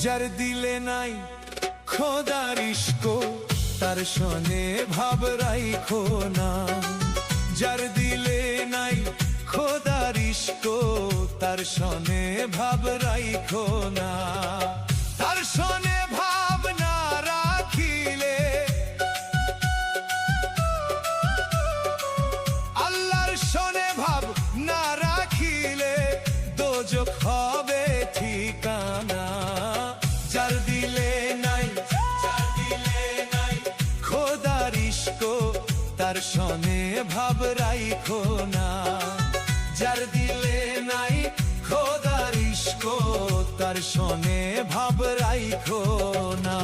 যার দিলে নাই খোদার ইশক তার শনে ভাব রাইখো না। যার দিলে নাই খোদার ইশক তার শনে ভাব রাইখো না। তার শনে ভাব না রাখিলে আল্লাহর শনে ভাব না রাখিলে দোজখ হবে ঠিকানা। যার দিলে নাই খোদার ইশক তার শনে ভাব রাইখো না। যার দিলে নাই খোদার ইশক তার শনে ভাব রাইখো না।